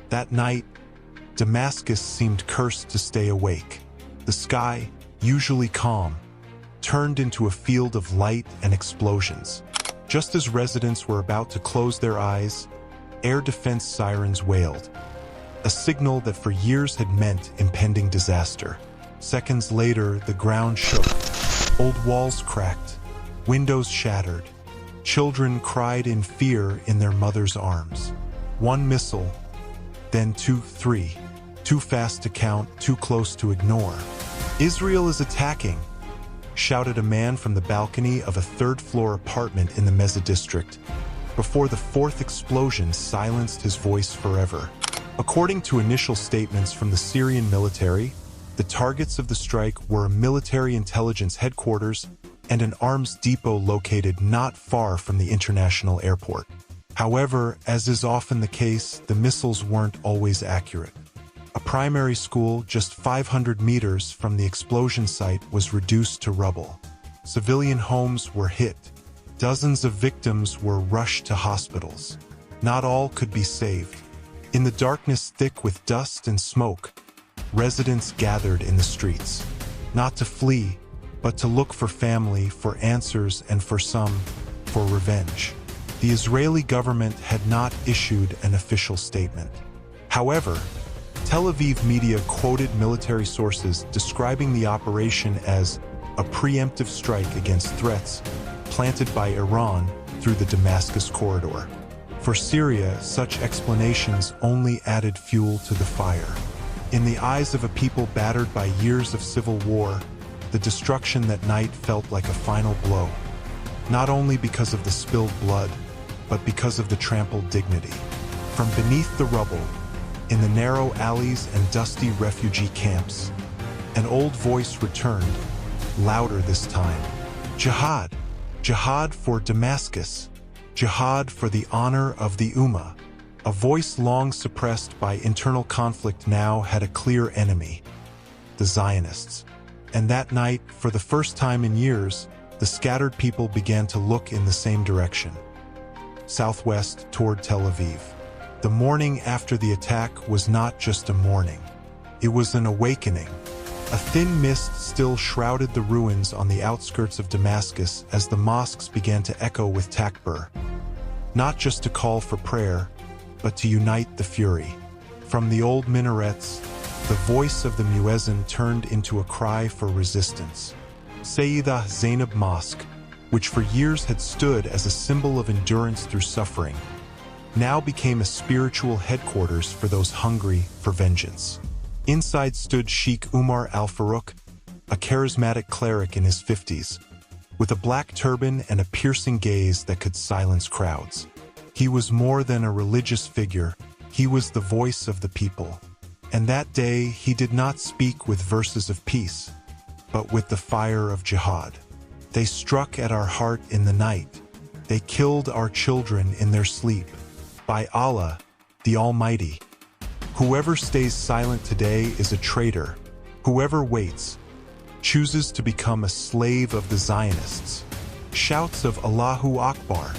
That night, Damascus seemed cursed to stay awake. The sky, usually calm, turned into a field of light and explosions. Just as residents were about to close their eyes, air defense sirens wailed, a signal that for years had meant impending disaster. Seconds later, the ground shook. Old walls cracked, windows shattered. Children cried in fear in their mother's arms. One missile, then two, three. Too fast to count, too close to ignore. "Israel is attacking," shouted a man from the balcony of a third-floor apartment in the Meza district, before the fourth explosion silenced his voice forever. According to initial statements from the Syrian military, the targets of the strike were a military intelligence headquarters and an arms depot located not far from the international airport. However, as is often the case, the missiles weren't always accurate. A primary school just 500 meters from the explosion site was reduced to rubble. Civilian homes were hit. Dozens of victims were rushed to hospitals. Not all could be saved. In the darkness thick with dust and smoke, residents gathered in the streets, not to flee, but to look for family, for answers, and for some, for revenge. The Israeli government had not issued an official statement. However, Tel Aviv media quoted military sources describing the operation as a preemptive strike against threats planted by Iran through the Damascus corridor. For Syria, such explanations only added fuel to the fire. In the eyes of a people battered by years of civil war, the destruction that night felt like a final blow, not only because of the spilled blood, but because of the trampled dignity. From beneath the rubble, in the narrow alleys and dusty refugee camps, an old voice returned, louder this time. Jihad! Jihad for Damascus! Jihad for the honor of the Ummah! A voice long suppressed by internal conflict now had a clear enemy: the Zionists. And that night, for the first time in years, the scattered people began to look in the same direction, southwest toward Tel Aviv. The morning after the attack was not just a morning. It was an awakening. A thin mist still shrouded the ruins on the outskirts of Damascus as the mosques began to echo with takbir, not just to call for prayer, but to unite the fury. From the old minarets, the voice of the muezzin turned into a cry for resistance. Sayyidah Zainab Mosque, which for years had stood as a symbol of endurance through suffering, now became a spiritual headquarters for those hungry for vengeance. Inside stood Sheikh Umar al-Farouk, a charismatic cleric in his 50s, with a black turban and a piercing gaze that could silence crowds. He was more than a religious figure, he was the voice of the people. And that day he did not speak with verses of peace, but with the fire of jihad. They struck at our heart in the night. They killed our children in their sleep. By Allah, the Almighty. Whoever stays silent today is a traitor. Whoever waits chooses to become a slave of the Zionists. Shouts of Allahu Akbar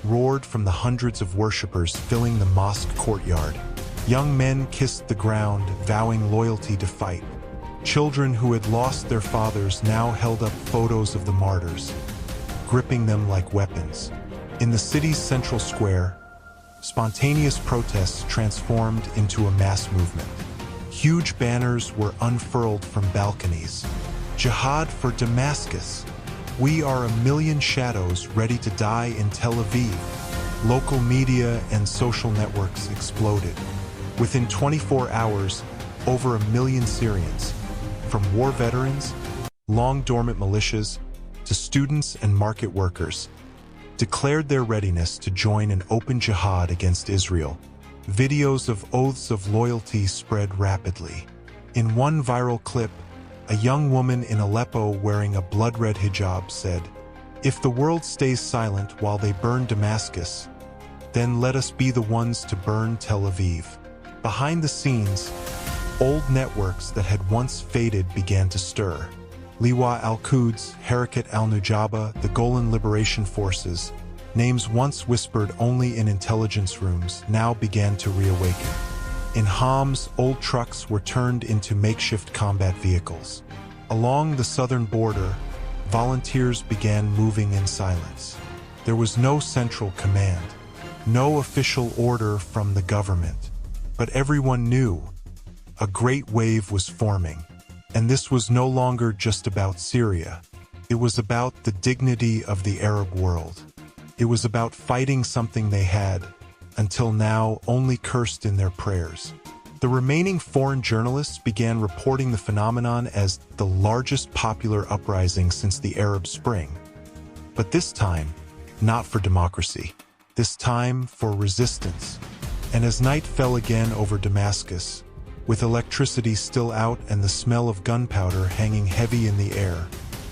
roared from the hundreds of worshippers filling the mosque courtyard. Young men kissed the ground, vowing loyalty to fight. Children who had lost their fathers now held up photos of the martyrs, gripping them like weapons. In the city's central square, spontaneous protests transformed into a mass movement. Huge banners were unfurled from balconies. Jihad for Damascus! We are a million shadows ready to die in Tel Aviv. Local media and social networks exploded. Within 24 hours, over 1 million Syrians, from war veterans, long-dormant militias, to students and market workers, declared their readiness to join an open jihad against Israel. Videos of oaths of loyalty spread rapidly. In one viral clip, a young woman in Aleppo wearing a blood-red hijab said, "If the world stays silent while they burn Damascus, then let us be the ones to burn Tel Aviv." Behind the scenes, old networks that had once faded began to stir. Liwa al-Quds, Harakat al-Nujaba, the Golan Liberation Forces, names once whispered only in intelligence rooms, now began to reawaken. In Homs, old trucks were turned into makeshift combat vehicles. Along the southern border, volunteers began moving in silence. There was no central command, no official order from the government, but everyone knew a great wave was forming. And this was no longer just about Syria. It was about the dignity of the Arab world. It was about fighting something they had, until now, only cursed in their prayers. The remaining foreign journalists began reporting the phenomenon as the largest popular uprising since the Arab Spring. But this time, not for democracy. This time for resistance. And as night fell again over Damascus, with electricity still out and the smell of gunpowder hanging heavy in the air,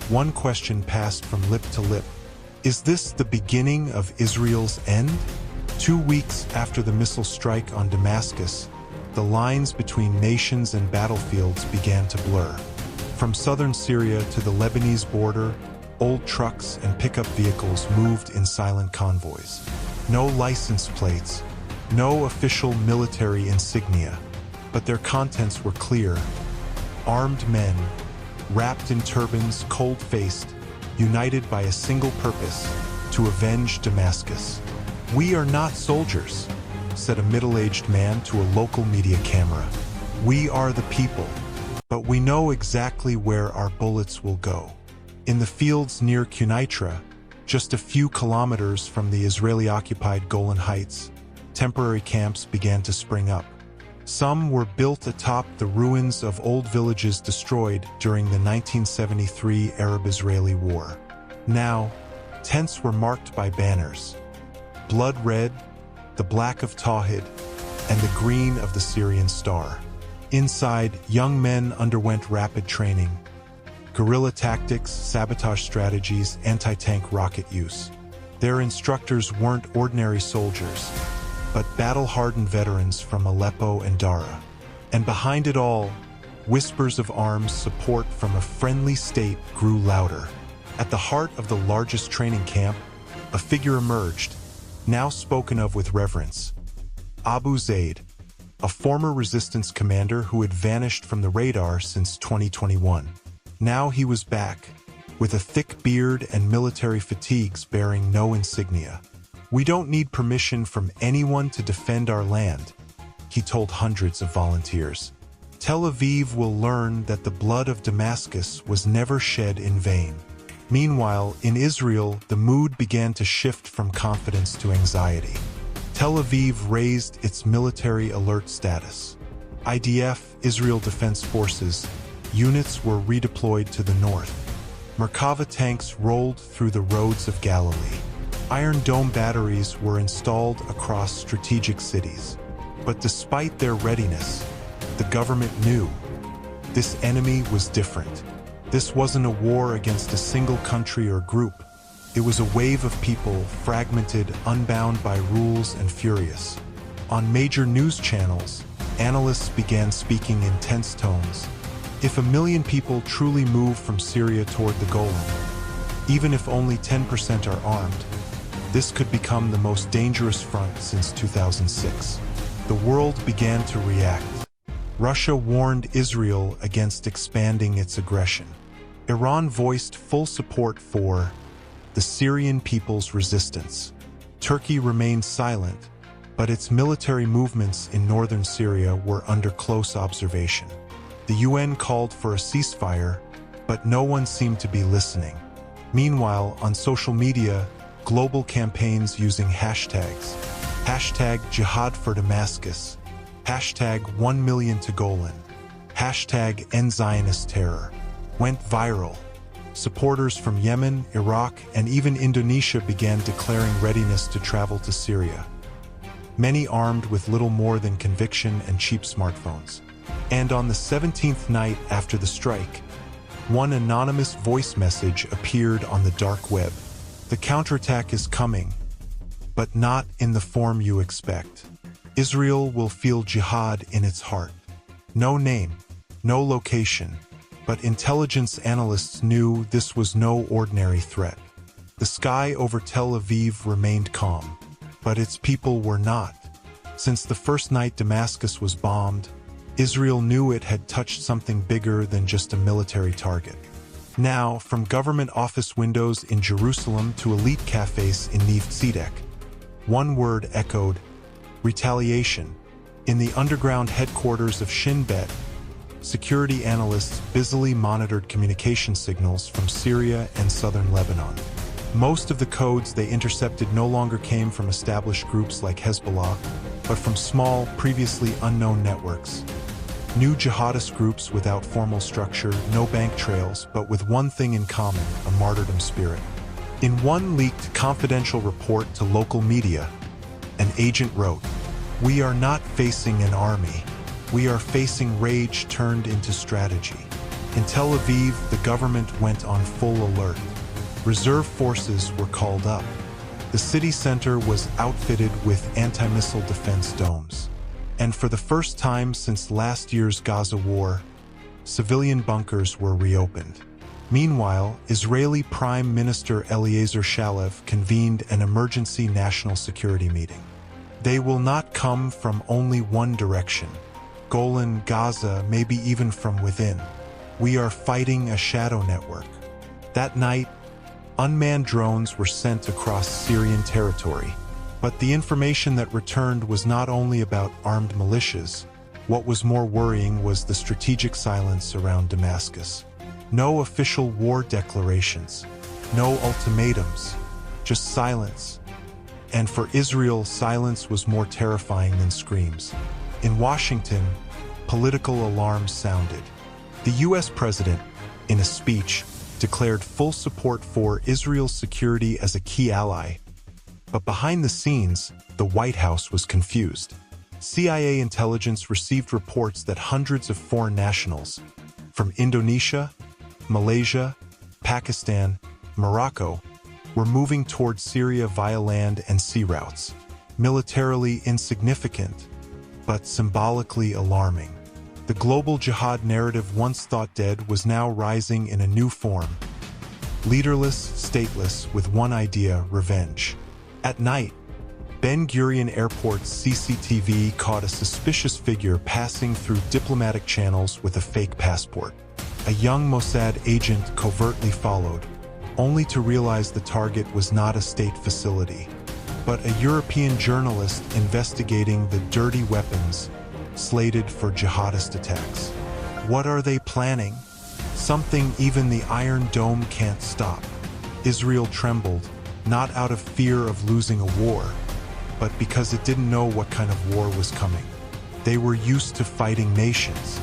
one question passed from lip to lip. Is this the beginning of Israel's end? 2 weeks after the missile strike on Damascus, the lines between nations and battlefields began to blur. From southern Syria to the Lebanese border, old trucks and pickup vehicles moved in silent convoys. No license plates, no official military insignia, but their contents were clear. Armed men, wrapped in turbans, cold-faced, united by a single purpose, to avenge Damascus. "We are not soldiers," said a middle-aged man to a local media camera. "We are the people, but we know exactly where our bullets will go." In the fields near Quneitra, just a few kilometers from the Israeli-occupied Golan Heights, temporary camps began to spring up. Some were built atop the ruins of old villages destroyed during the 1973 Arab-Israeli War. Now, tents were marked by banners: blood red, the black of Tawhid, and the green of the Syrian star. Inside, young men underwent rapid training: guerrilla tactics, sabotage strategies, anti-tank rocket use. Their instructors weren't ordinary soldiers, but battle-hardened veterans from Aleppo and Dara. And behind it all, whispers of arms support from a friendly state grew louder. At the heart of the largest training camp, a figure emerged, now spoken of with reverence: Abu Zaid, a former resistance commander who had vanished from the radar since 2021. Now he was back, with a thick beard and military fatigues bearing no insignia. "We don't need permission from anyone to defend our land," he told hundreds of volunteers. "Tel Aviv will learn that the blood of Damascus was never shed in vain." Meanwhile, in Israel, the mood began to shift from confidence to anxiety. Tel Aviv raised its military alert status. IDF, Israel Defense Forces, units were redeployed to the north. Merkava tanks rolled through the roads of Galilee. Iron Dome batteries were installed across strategic cities. But despite their readiness, the government knew this enemy was different. This wasn't a war against a single country or group. It was a wave of people, fragmented, unbound by rules, and furious. On major news channels, analysts began speaking in tense tones. If 1 million people truly move from Syria toward the Golan, even if only 10% are armed, this could become the most dangerous front since 2006. The world began to react. Russia warned Israel against expanding its aggression. Iran voiced full support for the Syrian people's resistance. Turkey remained silent, but its military movements in northern Syria were under close observation. The UN called for a ceasefire, but no one seemed to be listening. Meanwhile, on social media, global campaigns using hashtags, #Jihad for Damascus, #1 million to Golan, #End Zionist Terror, went viral. Supporters from Yemen, Iraq, and even Indonesia began declaring readiness to travel to Syria, many armed with little more than conviction and cheap smartphones. And on the 17th night after the strike, one anonymous voice message appeared on the dark web. "The counterattack is coming, but not in the form you expect. Israel will feel jihad in its heart." No name, no location, but intelligence analysts knew this was no ordinary threat. The sky over Tel Aviv remained calm, but its people were not. Since the first night Damascus was bombed, Israel knew it had touched something bigger than just a military target. Now, from government office windows in Jerusalem to elite cafes in Neve Tzedek, one word echoed: retaliation. In the underground headquarters of Shin Bet, security analysts busily monitored communication signals from Syria and southern Lebanon. Most of the codes they intercepted no longer came from established groups like Hezbollah, but from small, previously unknown networks. New jihadist groups without formal structure, no bank trails, but with one thing in common: a martyrdom spirit. In one leaked confidential report to local media, an agent wrote, "We are not facing an army. We are facing rage turned into strategy." In Tel Aviv, the government went on full alert. Reserve forces were called up. The city center was outfitted with anti-missile defense domes. And for the first time since last year's Gaza war, civilian bunkers were reopened. Meanwhile, Israeli Prime Minister Eliezer Shalev convened an emergency national security meeting. They will not come from only one direction: Golan, Gaza, maybe even from within. We are fighting a shadow network. That night, unmanned drones were sent across Syrian territory. But the information that returned was not only about armed militias. What was more worrying was the strategic silence around Damascus. No official war declarations, no ultimatums, just silence. And for Israel, silence was more terrifying than screams. In Washington, political alarms sounded. The U.S. president, in a speech, declared full support for Israel's security as a key ally. But behind the scenes, the White House was confused. CIA intelligence received reports that hundreds of foreign nationals from Indonesia, Malaysia, Pakistan, Morocco were moving toward Syria via land and sea routes. Militarily insignificant, but symbolically alarming. The global jihad narrative, once thought dead, was now rising in a new form. Leaderless, stateless, with one idea: revenge. At night, Ben Gurion Airport's CCTV caught a suspicious figure passing through diplomatic channels with a fake passport. A young Mossad agent covertly followed, only to realize the target was not a state facility, but a European journalist investigating the dirty weapons slated for jihadist attacks. What are they planning? Something even the Iron Dome can't stop. Israel trembled, not out of fear of losing a war, but because it didn't know what kind of war was coming. They were used to fighting nations,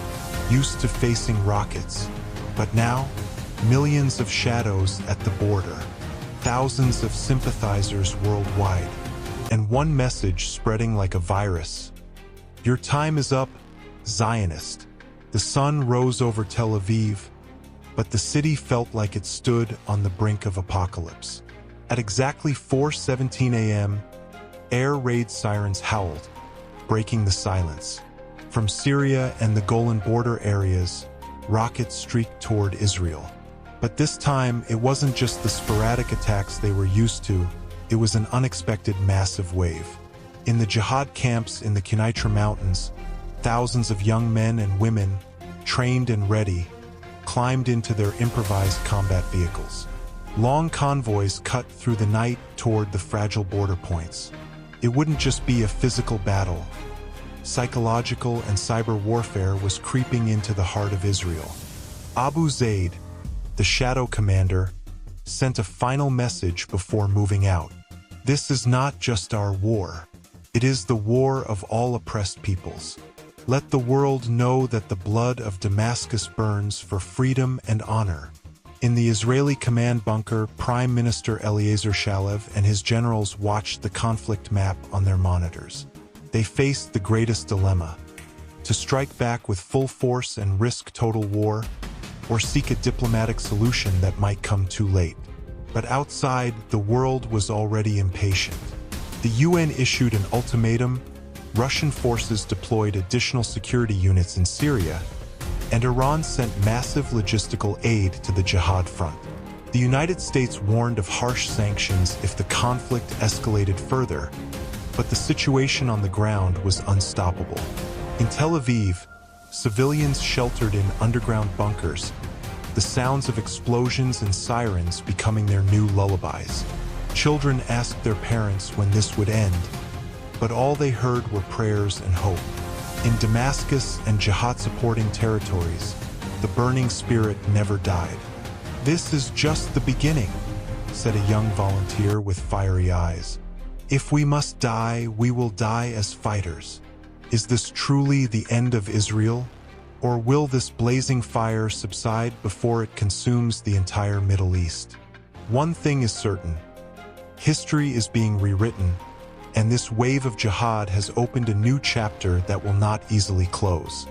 used to facing rockets, but now, millions of shadows at the border, thousands of sympathizers worldwide, and one message spreading like a virus: your time is up, Zionist. The sun rose over Tel Aviv, but the city felt like it stood on the brink of apocalypse. At exactly 4:17 a.m., air raid sirens howled, breaking the silence. From Syria and the Golan border areas, rockets streaked toward Israel. But this time, it wasn't just the sporadic attacks they were used to, it was an unexpected massive wave. In the jihad camps in the Quneitra Mountains, thousands of young men and women, trained and ready, climbed into their improvised combat vehicles. Long convoys cut through the night toward the fragile border points. It wouldn't just be a physical battle. Psychological and cyber warfare was creeping into the heart of Israel. Abu Zaid, the shadow commander, sent a final message before moving out. This is not just our war. It is the war of all oppressed peoples. Let the world know that the blood of Damascus burns for freedom and honor. In the Israeli command bunker, Prime Minister Eliezer Shalev and his generals watched the conflict map on their monitors. They faced the greatest dilemma: to strike back with full force and risk total war, or seek a diplomatic solution that might come too late. But outside, the world was already impatient. The UN issued an ultimatum, Russian forces deployed additional security units in Syria, and Iran sent massive logistical aid to the jihad front. The United States warned of harsh sanctions if the conflict escalated further, But the situation on the ground was unstoppable. In Tel Aviv, civilians sheltered in underground bunkers, the sounds of explosions and sirens becoming their new lullabies. Children asked their parents when this would end, but all they heard were prayers and hope. In Damascus and Jihad-supporting territories, the burning spirit never died. "This is just the beginning," said a young volunteer with fiery eyes. "If we must die, we will die as fighters." Is this truly the end of Israel? Or will this blazing fire subside before it consumes the entire Middle East? One thing is certain: history is being rewritten, and this wave of jihad has opened a new chapter that will not easily close.